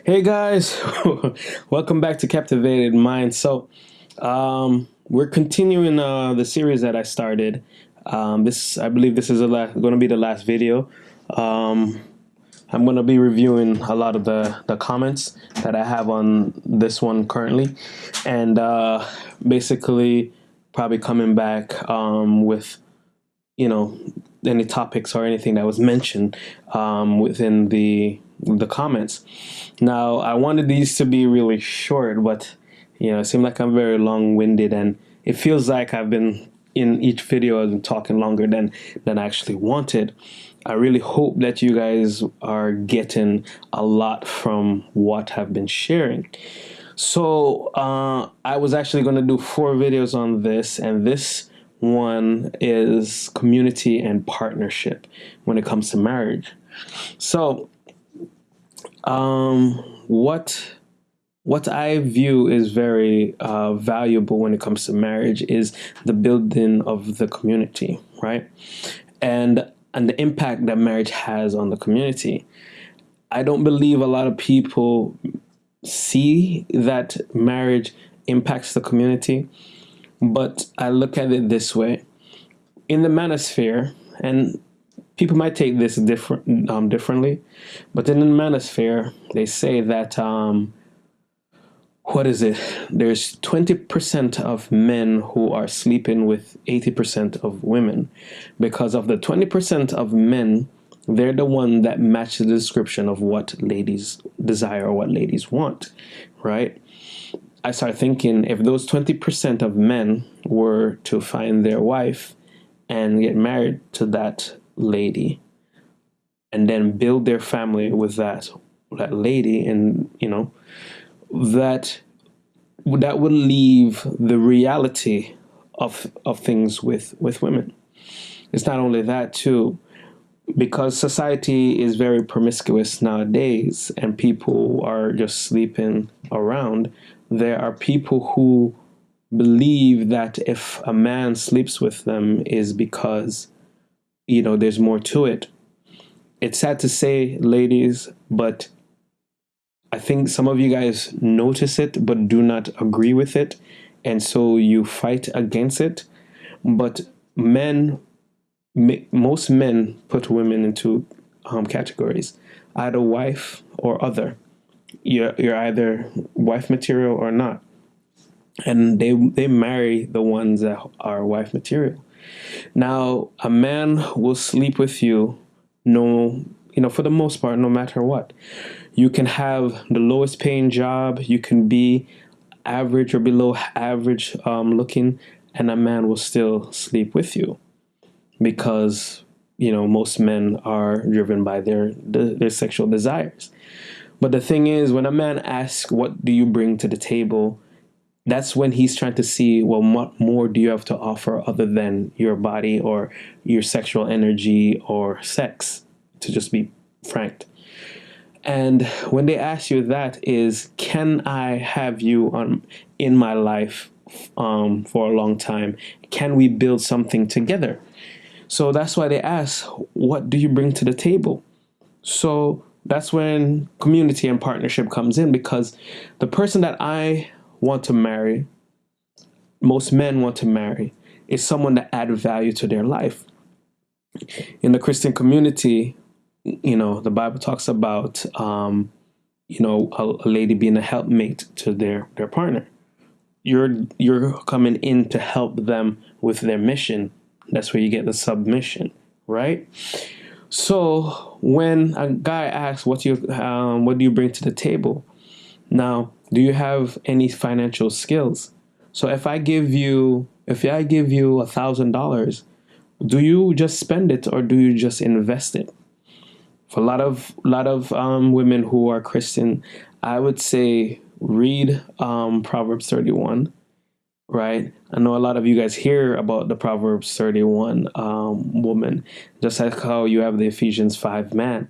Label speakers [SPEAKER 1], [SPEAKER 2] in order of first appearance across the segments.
[SPEAKER 1] Hey guys, welcome back to Captivated Mind. We're continuing the series that I started. I believe, this is going to be the last video. Um, I'm going to be reviewing a lot of the comments that I have on this one currently, and basically probably coming back with you know any topics or anything that was mentioned within the comments. Now, I wanted these to be really short, but it seemed like I'm very long-winded, and it feels like I've been in each video I've been talking longer than I actually wanted. I really hope that you guys are getting a lot from what I've been sharing. So I was actually going to do 4 videos on this, and this one is community and partnership when it comes to marriage. So what I view is very valuable when it comes to marriage is the building of the community, right? And the impact that marriage has on the community. I don't believe a lot of people see that marriage impacts the community, but I look at it this way. In the manosphere, and people might take this differently, but in the manosphere, they say that what is it? There's 20% of men who are sleeping with 80% of women. Because of the 20% of men, they're the one that match the description of what ladies desire or what ladies want, right? I start thinking, if those 20% of men were to find their wife and get married to that lady and then build their family with that lady, and that would leave the reality of things with women. It's not only that too, because society is very promiscuous nowadays and people are just sleeping around. There are people who believe that if a man sleeps with them is because there's more to it. It's sad to say, ladies, but I think some of you guys notice it but do not agree with it, and so you fight against it. But most men put women into categories, either wife or other. You're either wife material or not, and they marry the ones that are wife material. Now, a man will sleep with you, for the most part, no matter what. You can have the lowest paying job, you can be average or below average looking, and a man will still sleep with you because most men are driven by their sexual desires. But the thing is, when a man asks, what do you bring to the table? That's when he's trying to see, well, what more do you have to offer other than your body or your sexual energy or sex, to just be frank. And when they ask you that is, can I have you in my life for a long time? Can we build something together? So that's why they ask, what do you bring to the table? So that's when community and partnership comes in, because the person that I want to marry, most men want to marry, is someone that add value to their life. In the Christian community, the Bible talks about, a lady being a helpmate to their partner. You're coming in to help them with their mission. That's where you get the submission, right? So when a guy asks, what do you bring to the table? Now, do you have any financial skills? So if I give you $1,000, do you just spend it or do you just invest it? For a lot of women who are Christian, I would say read Proverbs 31, right? I know a lot of you guys hear about the Proverbs 31 woman, just like how you have the Ephesians 5 man.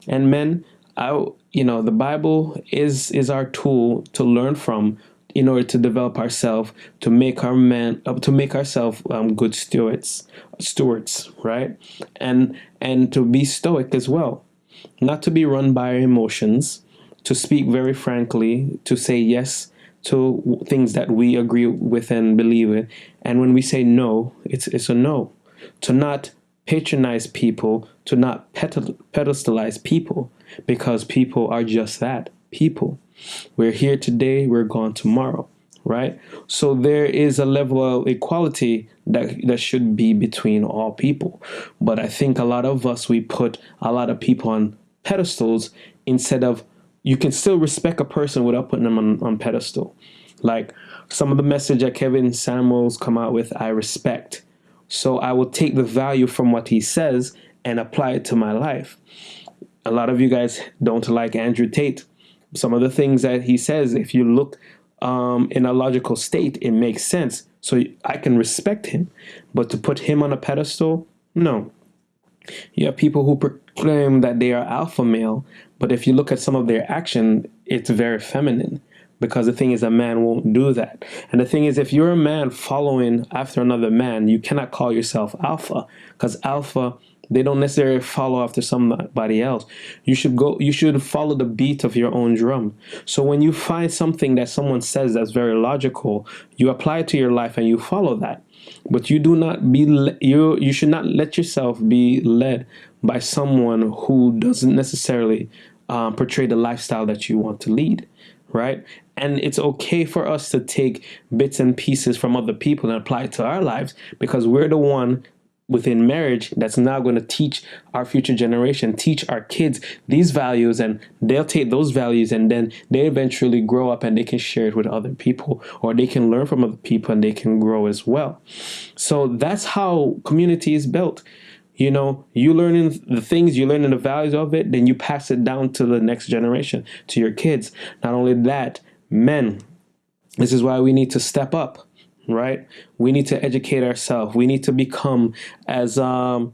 [SPEAKER 1] And men, the Bible is our tool to learn from in order to develop ourselves, to make ourselves good stewards, right? And to be stoic as well, not to be run by our emotions, to speak very frankly, to say yes to things that we agree with and believe in. And when we say no, it's a no. To not patronize people, to not pedestalize people, because people are just that, people. We're here today, we're gone tomorrow, right? So there is a level of equality that should be between all people. But I think a lot of us, we put a lot of people on pedestals instead of, you can still respect a person without putting them on pedestal. Like some of the message that Kevin Samuels come out with, I respect. So I will take the value from what he says and apply it to my life. A lot of you guys don't like Andrew Tate. Some of the things that he says, if you look in a logical state, it makes sense. So I can respect him. But to put him on a pedestal, no. You have people who proclaim that they are alpha male, but if you look at some of their action, it's very feminine. Because the thing is, a man won't do that. And the thing is, if you're a man following after another man, you cannot call yourself alpha. Because alpha, they don't necessarily follow after somebody else. You should follow the beat of your own drum. So when you find something that someone says that's very logical, you apply it to your life and you follow that. But you should not let yourself be led by someone who doesn't necessarily portray the lifestyle that you want to lead, right? And it's okay for us to take bits and pieces from other people and apply it to our lives, because we're the one within marriage that's now going to teach our future generation, teach our kids these values, and they'll take those values and then they eventually grow up and they can share it with other people, or they can learn from other people and they can grow as well. So that's how community is built. You know, you learning the things, you learning the values of it, then you pass it down to the next generation, to your kids. Not only that, men, this is why we need to step up. Right? We need to educate ourselves. We need to become as Kevin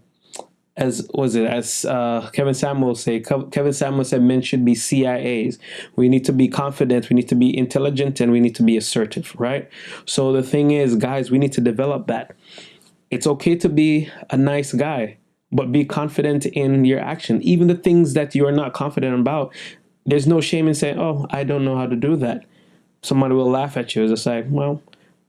[SPEAKER 1] Samuels say. Kevin Samuels said men should be CIAs. We need to be confident. We need to be intelligent, and we need to be assertive. Right? So the thing is, guys, we need to develop that. It's okay to be a nice guy, but be confident in your action. Even the things that you are not confident about, there's no shame in saying, "Oh, I don't know how to do that." Somebody will laugh at you. It's just like, well,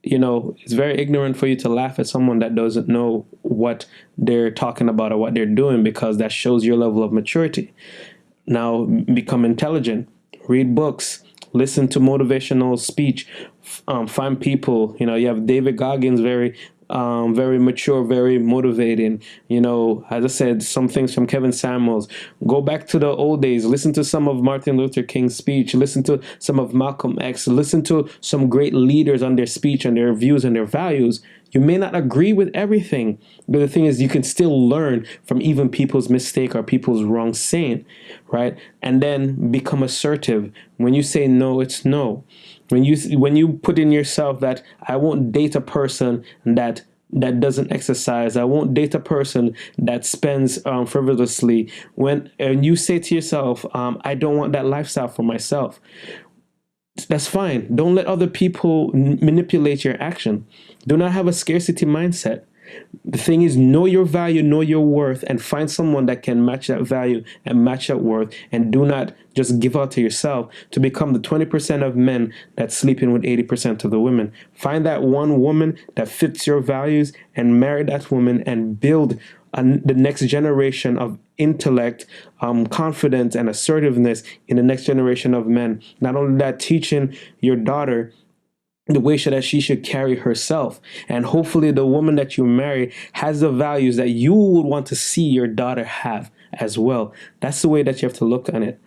[SPEAKER 1] you know, it's very ignorant for you to laugh at someone that doesn't know what they're talking about or what they're doing, because that shows your level of maturity. Now, become intelligent, read books, listen to motivational speech, find people. You know, you have David Goggins, very mature, very motivating. You know, as I said, some things from Kevin Samuels. Go back to the old days. Listen to some of Martin Luther King's speech. Listen to some of Malcolm X. Listen to some great leaders on their speech and their views and their values. You may not agree with everything, but the thing is, you can still learn from even people's mistake or people's wrong saying, right? And then become assertive. When you say no, it's no. When you put in yourself that I won't date a person that doesn't exercise, I won't date a person that spends frivolously. When you say to yourself, I don't want that lifestyle for myself, that's fine. Don't let other people manipulate your action. Do not have a scarcity mindset. The thing is, know your value, know your worth, and find someone that can match that value and match that worth. And do not just give out to yourself to become the 20% of men that's sleeping with 80% of the women. Find that one woman that fits your values and marry that woman and build the next generation of intellect, confidence, and assertiveness in the next generation of men. Not only that, teaching your daughter the way that she should carry herself. And hopefully the woman that you marry has the values that you would want to see your daughter have as well. That's the way that you have to look at it.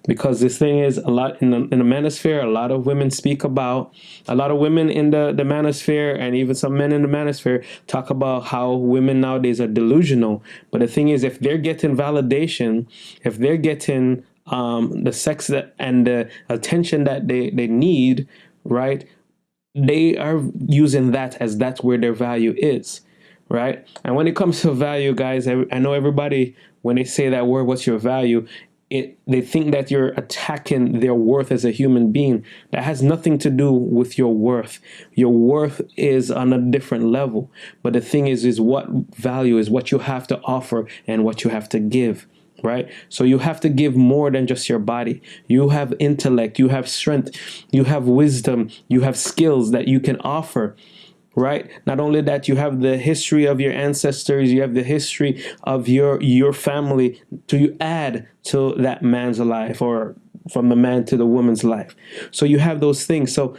[SPEAKER 1] Because this thing is, a lot in the manosphere, a lot of women speak about, a lot of women in the manosphere, and even some men in the manosphere talk about how women nowadays are delusional. But the thing is, if they're getting validation, if they're getting the sex and the attention that they need, right? They are using that as that's where their value is, right? And when it comes to value, guys, I know everybody, when they say that word, what's your value? They think that you're attacking their worth as a human being. That has nothing to do with your worth. Your worth is on a different level. But the thing is what value is what you have to offer and what you have to give, right? So you have to give more than just your body. You have intellect, you have strength, you have wisdom, you have skills that you can offer, right? Not only that, you have the history of your ancestors, you have the history of your family to add to that man's life, or from the man to the woman's life. So you have those things. So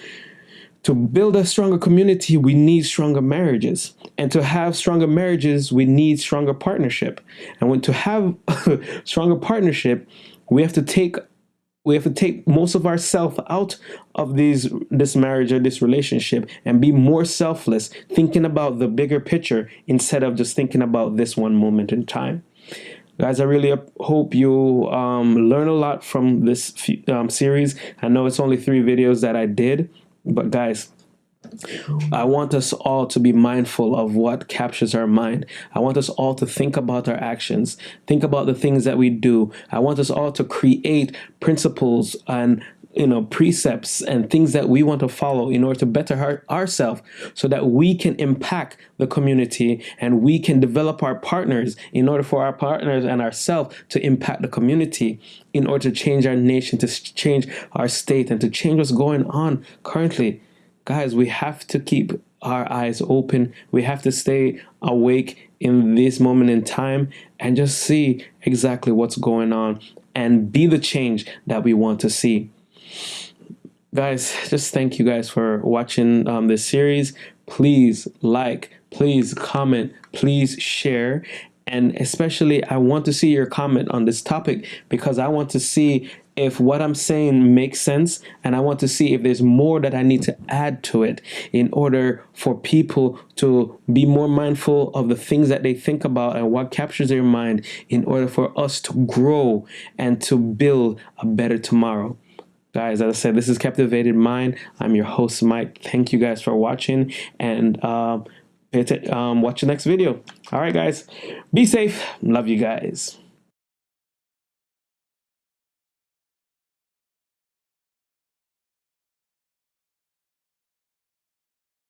[SPEAKER 1] to build a stronger community, we need stronger marriages. And to have stronger marriages, we need stronger partnership. And when to have stronger partnership, we have to take most of ourself out of this marriage or this relationship and be more selfless, thinking about the bigger picture instead of just thinking about this one moment in time. Guys, I really hope you learn a lot from this series. I know it's only 3 videos that I did, but guys, I want us all to be mindful of what captures our mind. I want us all to think about our actions, think about the things that we do. I want us all to create principles and precepts and things that we want to follow in order to better ourselves, so that we can impact the community and we can develop our partners in order for our partners and ourselves to impact the community, in order to change our nation, to change our state, and to change what's going on currently. Guys, we have to keep our eyes open. We have to stay awake in this moment in time and just see exactly what's going on and be the change that we want to see. Guys, just thank you guys for watching this series. Please like, please comment, please share. And especially, I want to see your comment on this topic, because I want to see if what I'm saying makes sense, and I want to see if there's more that I need to add to it in order for people to be more mindful of the things that they think about and what captures their mind, in order for us to grow and to build a better tomorrow. Guys, as I said, this is Captivated Mind. I'm your host, Mike. Thank you guys for watching, and watch the next video. All right, guys, be safe. Love you guys.